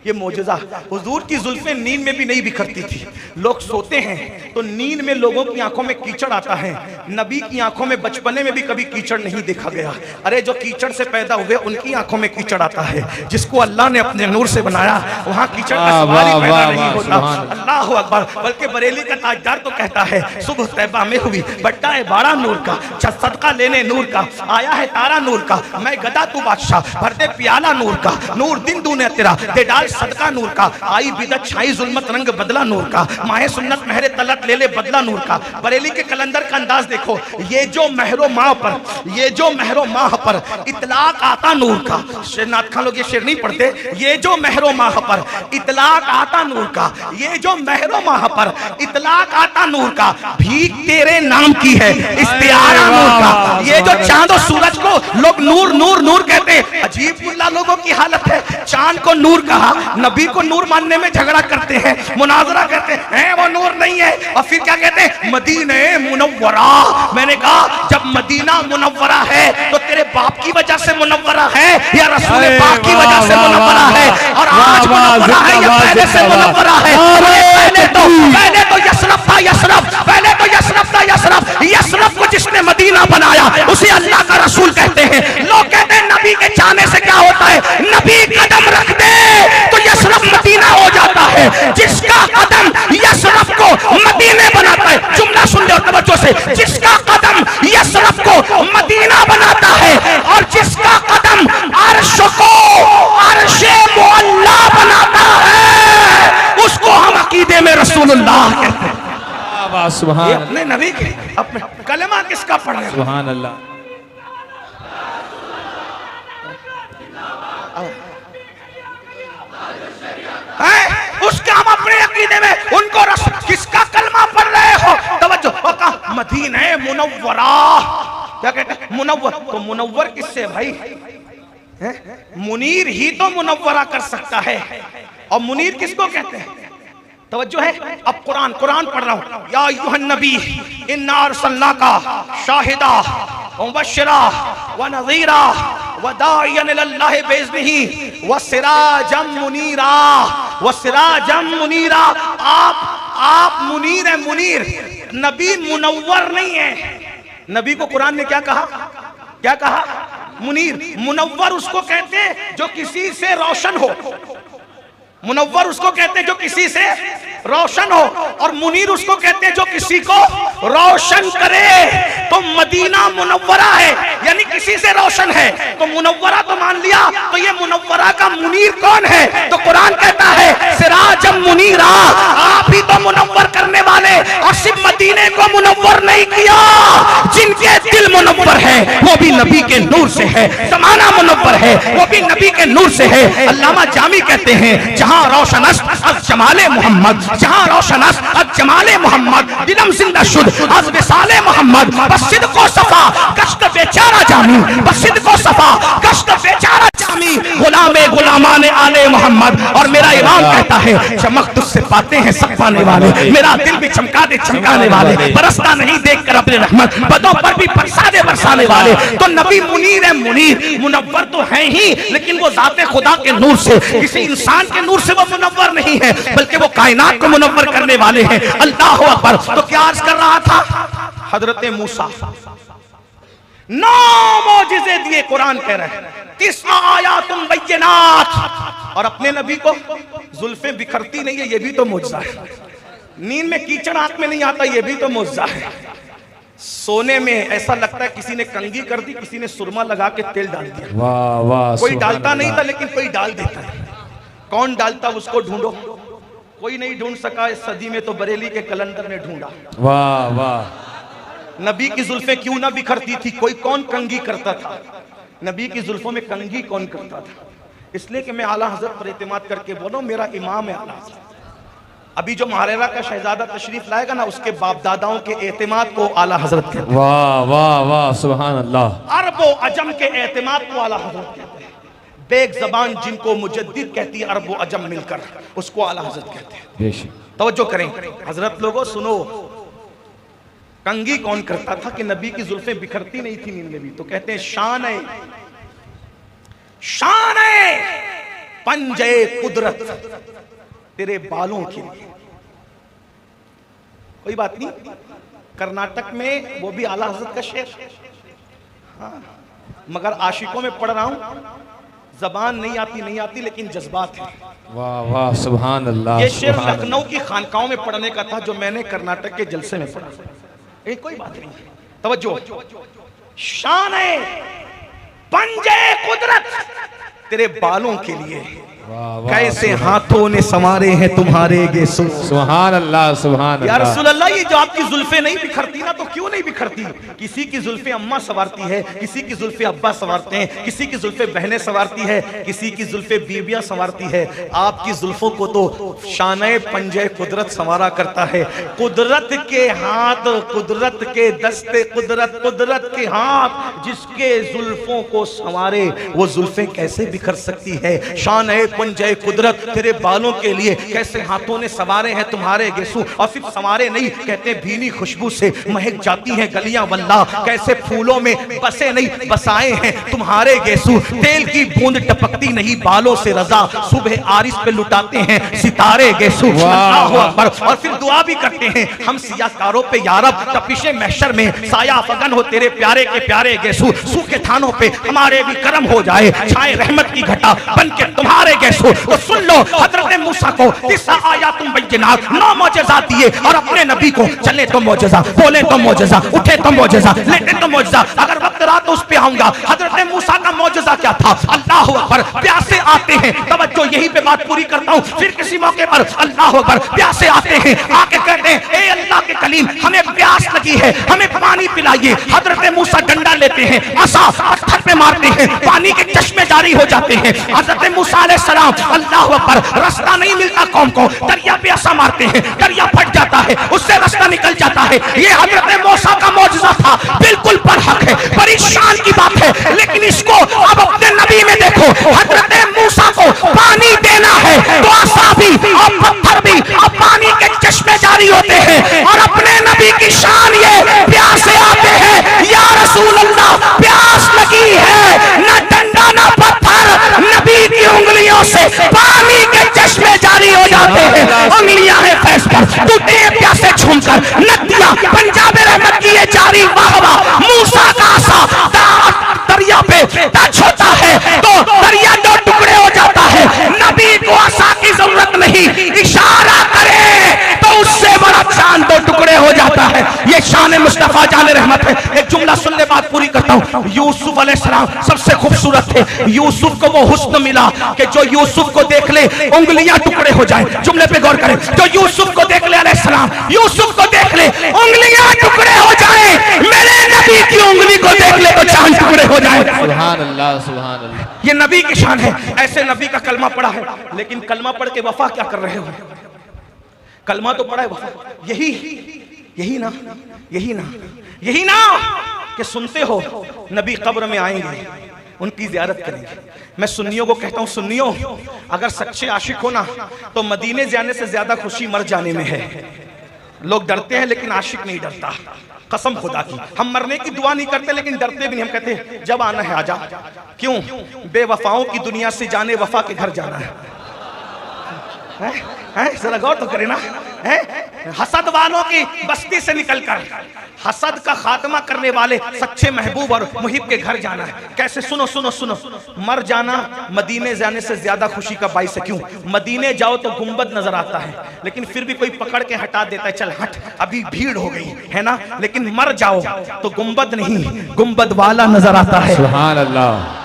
ये मौजज़ा, हुजूर की जुल्फें नींद में भी नहीं बिखरती थी। लोग सोते हैं तो नींद में लोगों की आंखों में कीचड़ आता है। नबी की आंखों में बचपने में भी कभी कीचड़ नहीं देखा गया। अरे जो कीचड़ से पैदा हुए उनकी आंखों में कीचड़ आता है। जिसको अल्लाह ने अपने नूर से बनाया वहां कीचड़ का सवाल ही पैदा नहीं होता। अल्लाह अकबर। बल्कि बरेली का ताजदार तो कहता है, सुबह तैबा में हुई बट्टा है बाड़ा नूर का, सदका लेने नूर का, आया है तारा नूर का, मैं गदा तू बादशाह, भर दे प्याला नूर का, नूर दिन दूने तेरा, दे डाल सदका नूर का, आई बिदत छाई जुल्मत रंग बदला नूर का, माहे सुन्नत महरे तलत ले ले बदला नूर का। बरेली के कलंदर का अंदाज देखो, ये जो महरो माह पर, ये जो महरो माह पर इतलाक आता नूर का। शेरनाथ खान लोग ये शेर नहीं पढ़ते। ये जो महरो माह पर इतलाक आता नूर का, ये जो महरो माह पर इतलाक आता नूर का, भीख तेरे नाम की है इस्तिआरा नूर का। ये जो चांद और सूरज को लोग नूर नूर नूर कहते, अजीब मुल्ला लोगों की हालत है। चांद को नूर कहा, नबी को नूर मानने में झगड़ा करते हैं, मुनाजरा करते हैं, वो नूर नहीं है। और फिर क्या कहते हैं? मदीने मुनव्वरा। मैंने कहा जब मदीना मुनव्वरा है तो तेरे बाप की वजह से मुनव्वरा है या रसूल पाक की वजह से मुनव्वरा है? और आज मुनव्वरा है या पहले से मुनव्वरा है? पहले तो यशरफ था, यशरफ पहले तो यशरफ था, यशरफ। यशरफ को जिसने मदीना बनाया उसे अल्लाह का रसूल कहते हैं। लोग कहते हैं नबी के जाने से क्या होता है? नबी कदम रख दे तो यशरफ मदीना हो जाता है। जिसका कदम यशरफ को मदीने बनाता है, जुमला सुन लो तवज्जो से, जिसका कदम यशरफ को मदीना बनाता है और जिसका कदम अर्श को अर्शे मुअल्ला बनाता है उसको हम अकीदे में रसूलुल्लाह कहते हैं। सुभान ये अपने नबी के अपने कलमा किसका पढ़ रहे हैं? सुभान अल्लाह। उसके हम अपने अकीदे में उनको किसका कलमा पढ़ रहे हो? तवज्जो, मदीने मुनव्वरा। क्या कहते हैं? मुनव्वर। तो मुनव्वर किससे भाई? मुनीर ही तो मुनव्वरा कर सकता है। और मुनीर किसको कहते हैं? तवज्जो है। अब कुरान पढ़ रहा हूं। या अय्युहन नबी इन्ना अरसलनाका शाहिदा व मुबश्शिरा व नज़ीरा व दाइयन इलल्लाहि बिइज़निही व सिराजम मुनीरा, व सिराजम मुनीरा। आप मुनीर है, मुनीर। नबी मुनव्वर नहीं है। नबी को कुरान ने क्या कहा? क्या कहा? मुनीर। मुनव्वर उसको कहते हैं जो किसी से रोशन हो। मुनव्वर उसको कहते हैं जो किसी से रोशन हो, और मुनीर उसको कहते हैं जो किसी को रोशन करे। तो मदीना मुनव्वरा है यानी किसी से रोशन है। तो मुनव्वरा तो मान लिया, तो ये मुनव्वरा का मुनीर कौन है? तो कुरान कहता है सिराजम मुनीरा। आप ही तो मुनव्वर करने वाले, और सिर्फ मदीने को मुनव्वर नहीं किया, जिनके दिल मुनव्वर है वो भी नबी के नूर से है। ज़माना मुनव्वर है वो भी नबी के नूर से है। अल्लामा जामी कहते हैं जहां रोशनस अज जमाले मोहम्मद, जहां रोशनस अज जमाले मोहम्मद, दिलम जिंदा शुद अज विसाले मोहम्मद, बसिद को सफा कश्त बेचारा जामी, बसिद को सफा कश्त बेचारा जामी, गुलामे गुलामाने आले मोहम्मद। और मेरा इमाम कहता है चमक तुझसे पाते हैं सब पाने वाले, मेरा दिल भी चमका दे चमकाने वाले, बरसता नहीं देख कर अपने रहमत, बदों पर भी बरसा दे बरसाने वाले। तो नबी मुनीर है, मुनीर। मुनव्वर तो है ही, लेकिन वो जाते खुदा के नूर से, किसी इंसान के नूर से वो मुनव्वर नहीं है, बल्कि वो कायनात को मुनव्वर करने वाले हैं। अल्लाह अकबर। तो क्या अर्ज कर रहा था? हजरत मूसा 9 मौजिज़े दिए, कुरान कह रहे हैं 9 आयातुन बय्यिनात। और अपने नबी को जुल्फे बिखरती नहीं है, ये भी तो मौजज़ा है। नींद में कीचड़ आंख में नहीं आता, ये भी तो मौजज़ा है। सोने में ऐसा लगता है किसी ने कंघी कर दी, किसी ने सुरमा लगा के तेल डाल दिया। वाह वाह। कोई डालता नहीं था लेकिन कोई डाल देता है। कौन डालता उसको ढूंढो, कोई नहीं ढूंढ सका इस सदी में, तो बरेली के कलंदर ने ढूंढा। वाह वाह, नबी की जुल्फें क्यों ना बिखरती थी, कोई कौन कंघी करता था, नबी की जुल्फों में कंघी कौन करता था? इसलिए कि मैं आला हजरत पर एतमाद करके बोलो, मेरा इमाम है आला हजरत। अभी जो महारेरा का शहजादा तशरीफ लाएगा ना, उसके बाप दादाओं के एतमाद को आला हजरत कहते हैं। वाह वाह वाह, सुभान अल्लाह। अरबो अजम के एतमाद को आला हजरत कहते हैं। बेग जबान जिनको मुजद्दिद कहती है अरबो अजम मिलकर, उसको आला हजरत कहते हैं। बेशक, तवज्जो करें हजरत लोगों, सुनो। कंघी कौन करता था कि नबी की जुल्फें बिखरती नहीं थी नींद में भी? तो कहते हैं शान है, शान है पंजे कुदरत तेरे बालों के लिए। कोई बात नहीं, कर्नाटक में वो भी आला हजरत का शेर। हाँ, मगर आशिकों में पढ़ रहा हूं, जबान नहीं आती लेकिन जज्बात है। वाह वाह, सुभान अल्लाह। ये शेर लखनऊ की खानकाओं में पढ़ने का था, जो मैंने कर्नाटक के जलसे में पढ़ा। कोई बात नहीं, तवज्जो। शान है पंजे कुदरत तेरे बालों के लिए, कैसे हाथों ने संवारे हैं तुम्हारे गेसू। सुभान अल्लाह, सुभान या अल्लाह। रसूल अल्लाह, ये जो आपकी जुल्फे नहीं बिखरती ना, तो क्यों नहीं बिखरती? किसी की जुल्फे अम्मा संवारती है, किसी की जुल्फे अब्बा संवारते हैं, किसी की जुल्फे बहनें संवारती है, किसी की जुल्फे बीबियां संवारती है। आपकी जुल्फों को तो शाने पंजे कुदरत संवारा करता है। कुदरत के हाथ, कुदरत के दस्ते, कुदरत के हाथ जिसके जुल्फों को संवारे, वो जुल्फे कैसे बिखर सकती है? शान पंजे कुदरत तेरे बालों के लिए, कैसे हाथों ने संवारे हैं तुम्हारे गेसू। और सिर्फ संवारे नहीं, कहते भीनी खुशबू से महक जाती हैं गलियां वल्लाह, कैसे फूलों में बसे नहीं बसाए हैं तुम्हारे गेसू। तेल की बूंद टपकती नहीं बालों से रजा, सुबह आरिस पे लुटाते हैं सितारे गेसू। अल्लाहु अकबर। और फिर दुआ भी करते हैं हम सियाकारों पे, या रब तपिशे महशर में साया फगन हो तेरे प्यारे के प्यारे गेसू। सूखे थानों पे हमारे भी करम हो जाए, छाए रहमत की घटा बन के तुम्हारे गेसू। तो सुन लो, हजरत मूसा को 30 आयातुन बय्यिनात 9 मौजज़ात दिए, और अपने नबी को चले तो मौजज़ा, बोले तो मौजज़ा, उठे तो मौजज़ा, लेटे तो मौजज़ा। अगर वक्त रहा तो उस पे आऊंगा। हजरत मूसा का मौजज़ा क्या था? अल्लाह अकबर। प्यासे आते हैं, तवज्जो यहीं पे बात पूरी करता हूं, फिर किसी मौके पर। अल्लाह अकबर। प्यासे आते हैं, आके कहते हैं ए अल्लाह के कलीम, हमें प्यास लगी है, हमें पानी पिलाइए। हजरत मूसा डंडा लेते हैं, असा पत्थर पे मारते हैं, पानी के चश्मे जारी हो जाते हैं। हजरत मूसा अलैहिस्सलाम, अल्लाह अकबर, रास्ता नहीं मिलता कौम को, दरिया पे ऐसा मारते हैं, दरिया फट जाता है, उससे रास्ता निकल जाता है। ये हजरत मूसा का मौजज़ा था, बिल्कुल बरहक है, बड़ी शान की बात है। लेकिन इसको अब अपने नबी में देखो, हजरत मूसा को पानी देना है तो आसा भी और पत्थर भी और पानी के चश्मे जारी होते हैं। और अपने नबी की शान ये, प्यासे आते हैं, या रसूल अल्लाह प्यास लगी है, न डंडा न पत्थर, नबी की उंगलियों से पानी के चश्मे जारी हो जाते हैं। उंगलियां हैं फैस पर, टूटे प्यासे झूमकर नदियां पंजाब रहमत की ये जारी। वाह वाह। मूसा का आसा दरिया पे टच होता है तो दरिया 2 टुकड़े हो जाता है। नबी को आसा की जरूरत नहीं, इशारा करे तो उससे बड़ा चांद 2 टुकड़े हो जाता है। ये शान मुस्तफा जान रहमत है। एक जुमला सुन ले, बात पूरी करता हूँ। यूसुफ अलैहिस्सलाम सबसे खूबसूरत थे। यूसुफ को वो हुस्न मिला कि जो यूसुफ को देख ले उंगलियां टुकड़े हो जाए। जुमले पे गौर करें, जो यूसुफ को देख ले अलैहिस्सलाम, यूसुफ को देख ले उंगलियां टुकड़े हो जाए। मेरे नबी की उंगली को देख ले तो चांद टुकड़े हो जाए। सुभान अल्लाह, सुभान अल्लाह। ये नबी की शान है। ऐसे नबी का कलमा पढ़ा है, लेकिन कलमा पढ़ के वफा क्या कर रहे हो? कलमा तो पढ़ा है, वफा यही ना कि सुनते हो नबी कब्र में आएंगे, उनकी ज़ियारत करेंगे। मैं सुन्नियों को कहता हूं, सुन्नियों अगर सच्चे आशिक हो ना, तो मदीने जाने से ज्यादा खुशी मर जाने में है। लोग डरते हैं लेकिन आशिक नहीं डरता, कसम खुदा की। हम मरने की दुआ नहीं करते लेकिन डरते भी नहीं। हम कहते हैं जब आना है आजा। क्यों? बेवफाओं की दुनिया से जाने वफा के घर जाना है। जरा गौर तो करे ना, हसद वालों की बस्ती से निकलकर हसद का खात्मा करने वाले सच्चे महबूब और मुहिब के घर जाना है। कैसे? सुनो सुनो सुनो। मर जाना मदीने जाने से ज्यादा खुशी का बाइस है। क्यों? मदीने जाओ तो गुंबद नजर आता है, लेकिन फिर भी कोई पकड़ के हटा देता है, चल हट अभी भीड़ हो गई है ना। लेकिन मर जाओ तो गुंबद नहीं, गुंबद वाला नजर आता है। सुभान अल्लाह।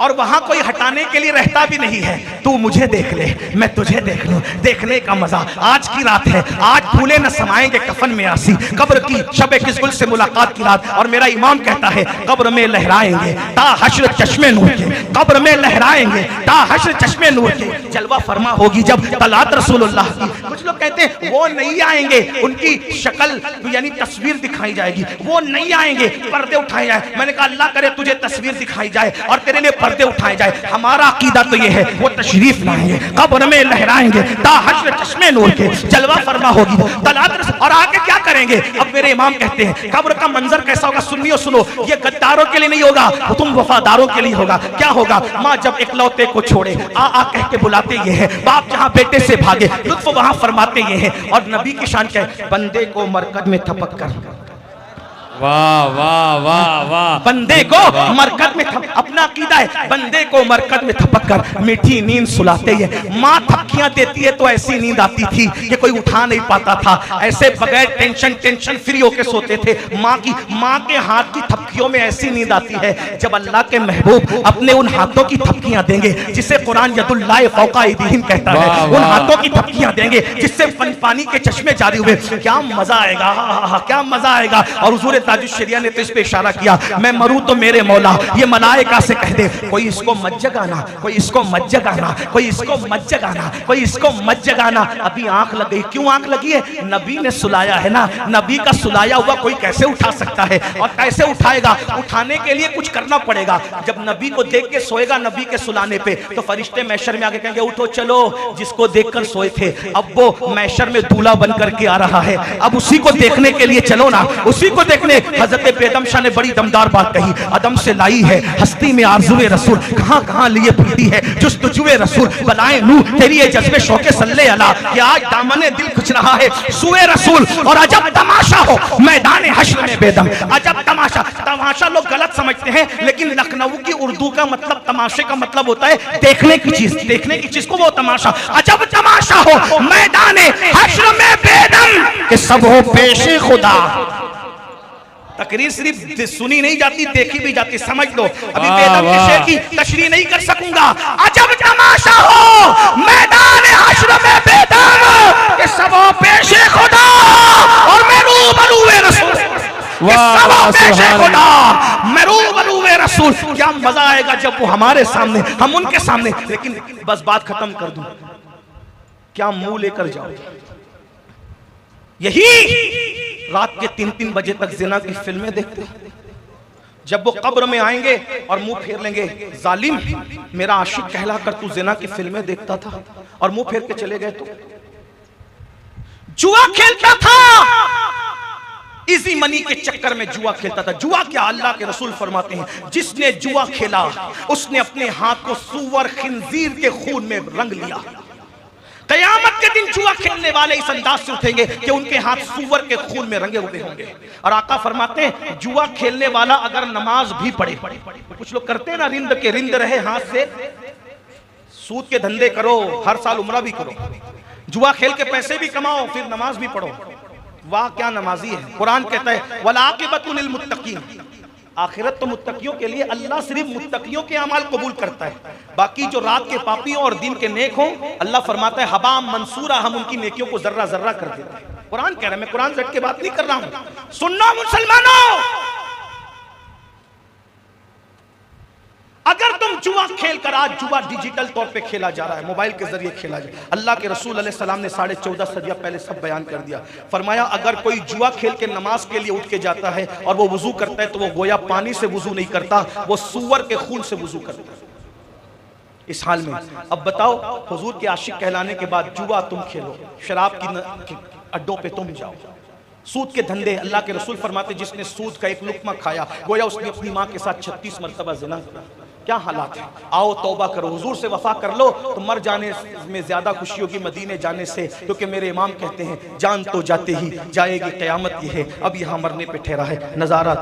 और वहां कोई हटाने के लिए रहता भी नहीं है। तू मुझे देख ले, मैं तुझे देख लूं, देखने का मजा। आज की रात है, आज फूले न समाएंगे कफन में आसी, कब्र की शब किस्गुल से मुलाकात की रात। और मेरा इमाम कहता है कब्र में लहराएंगे ता हश्र चश्मे नूर के, कब्र में लहराएंगे ता हश्र चश्मे नूर के। जलवा फरमा होगी जब तलात रसूलुल्लाह की। कुछ लोग कहते हैं वो नहीं आएंगे, उनकी शक्ल यानी तस्वीर दिखाई जाएगी, वो नहीं आएंगे, पर्दे उठाए जाए। मैंने कहा अल्लाह करे तुझे तस्वीर दिखाई जाए और तेरे लिए पर्दे उठाए जाए। हमारा अकीदा तो ये है वो तशरीफ लाएंगे, कब्र में लहराएंगे ता हश्र चश्मे नूर के, जलवा फरमा होगी तलात। और आगे क्या करेंगे? अब मेरे इमाम कहते हैं कब्र का मंजर कैसा होगा? सुनियो सुनो, ये गद्दारों के लिए नहीं होगा, तुम वफादारों के लिए होगा। क्या होगा? माँ जब इकलौते को छोड़े आ कह के बुलाते ये है, बाप जहाँ बेटे से भागे लुत्फ वहां फरमाते ये है। और नबी की शान क्या है? बंदे को मरकज में थपक कर, वाह वाह वाह वाह, बंदे को मरकज में अपना अकीदा है, बंदे को मरकज में थपक कर मीठी नींद सुलाते हैं। माँ थपकियां देती है तो ऐसी नींद आती थी कि कोई उठा नहीं पाता था, ऐसे बगैर टेंशन फ्री होके सोते थे। माँ के हाथ की थपकियों में ऐसी नींद आती है जब अल्लाह के महबूब अपने उन हाथों की थपकियां देंगे जिसे कुरान यदुल्लाह फौका ऐदीहिम कहता है, उन हाथों की थपकियां देंगे जिससे पानी के चश्मे जारी हुए। क्या मजा आएगा, क्या मजा आएगा। और हुजूर ताजुश्शरिया ने तो इस पे इशारा किया, मैं मरूं तो मेरे मौला ये मलाइका से कह दे कोई इसको मत जगाना, कोई इसको मत जगाना, कोई इसको मत जगाना, कोई इसको मत जगाना। अभी आंख लग गई। क्यों आंख लगी है? नबी ने सुलाया है ना, नबी का सुलाया हुआ कोई कैसे उठा सकता है? और कैसे उठाएगा? उठाने के लिए कुछ करना पड़ेगा। जब नबी को देख के सोएगा नबी के सुलाने पे तो फरिश्ते महशर में आके कहेंगे उठो चलो, जिसको देखकर सोए थे अब वो महशर में दूल्हा बन करके आ रहा है, अब उसी को देखने के लिए चलो ना, उसी को देखने। हजरत बेदम शाह ने बड़ी दमदार बात कही, अदम से लाई है हस्ती में आरज़ुए रसूल, कहां कहां लिए फिरती है जुस्तजुए रसूल, बलाए नू तेरी ये जज्बे शौके सल्ले अला, ये आज दामने दिल खुच रहा है सुए रसूल। और अजब तमाशा हो मैदान हश्र में बेदम, अजब तमाशा। तमाशा लोग गलत समझते हैं, लेकिन लखनऊ की उर्दू का मतलब तमाशे का मतलब होता है देखने की चीज, देखने की चीज को वो तमाशा। अजब तमाशा हो मैदान हश्र में बेदम कि सब हो पेशे खुदा। तकरीर सिर्फ सुनी नहीं जाती, देखी भी जाती। समझ लो, अभी बेदम के शेर की तशरीह नहीं कर सकूंगा। अजब तमाशा हो मैदान हश्र में बेदम कि सब हो पेशे खुदा और मैं रूबरूए रसूल, सब हो पेशे खुदा मैं रूबरूए रसूल। क्या मजा आएगा जब वो हमारे सामने, हम उनके सामने। लेकिन बस बात खत्म कर दूं, क्या मुंह लेकर जाओ? यही रात के 3-3 बजे तक जिना की फिल्में देखते। जब वो कब्र में आएंगे और मुंह फेर लेंगे, जालिम मेरा आशिक कहलाकर तू जिना की फिल्में देखता था और मुंह फेर के चले गए। तो जुआ खेलता था, इजी मनी के चक्कर में जुआ खेलता था। जुआ क्या? अल्लाह के रसूल फरमाते हैं जिसने जुआ खेला उसने अपने हाथ को सूअर खिंजीर के खून में रंग लिया। क़यामत के दिन जुआ खेलने वाले इस अंदाज से उठेंगे कि उनके हाथ सूअर के खून में रंगे हुए होंगे। और आका फरमाते हैं जुआ खेलने वाला अगर नमाज भी पढ़े, कुछ लोग करते हैं ना रिंद के रिंद रहे हाथ से, सूद के धंधे करो, हर साल उम्रा भी करो, जुआ खेल के पैसे भी कमाओ, फिर नमाज भी पढ़ो। वाह क्या नमाजी है। कुरान कहता है वल आक़िबतु लिल मुत्तक़ीन, आखिरत तो मुत्तकियों के लिए। अल्लाह सिर्फ मुत्तकियों के अमाल कबूल करता है, बाकी जो रात के पापियों और दिन के नेक हों अल्लाह फरमाता है हबा मंसूरा, हम उनकी नेकियों को जर्रा जर्रा कर देते हैं। कुरान कह रहा है, मैं कुरान से हट के बात नहीं कर रहा हूं। सुनना मुसलमानों, अगर तुम जुआ खेल कर, आज जुआ डिजिटल तौर पे खेला जा रहा है, मोबाइल के जरिए खेला जाए। अल्लाह के रसूल अलैहि सलाम ने 14.5 सदिया पहले सब बयान कर दिया। फरमाया अगर कोई जुआ खेल के नमाज के लिए उठ के जाता है और वो वुजू करता है तो वो गोया पानी से वुजू नहीं करता, वो सूअर के खून से वुजू करता है। इस हाल में अब बताओ, हुजूर के आशिक कहलाने के बाद जुआ तुम खेलो, शराब की अड्डों पे तुम जाओ, सूद के धंधे। अल्लाह के रसूल फरमाते जिसने सूद का एक लुक्मा खाया गोया उसने अपनी माँ के साथ 36 मरतबा ज़िना किया। क्या हालात है। आओ तौबा करो, हुजूर से वफा कर लो तो मर जाने में ज्यादा खुशी होगी मदीने जाने से, क्योंकि मेरे इमाम कहते हैं जान तो जाते ही जाएगी क़यामत। ये है अब यहाँ मरने पे ठहरा है नज़ारा।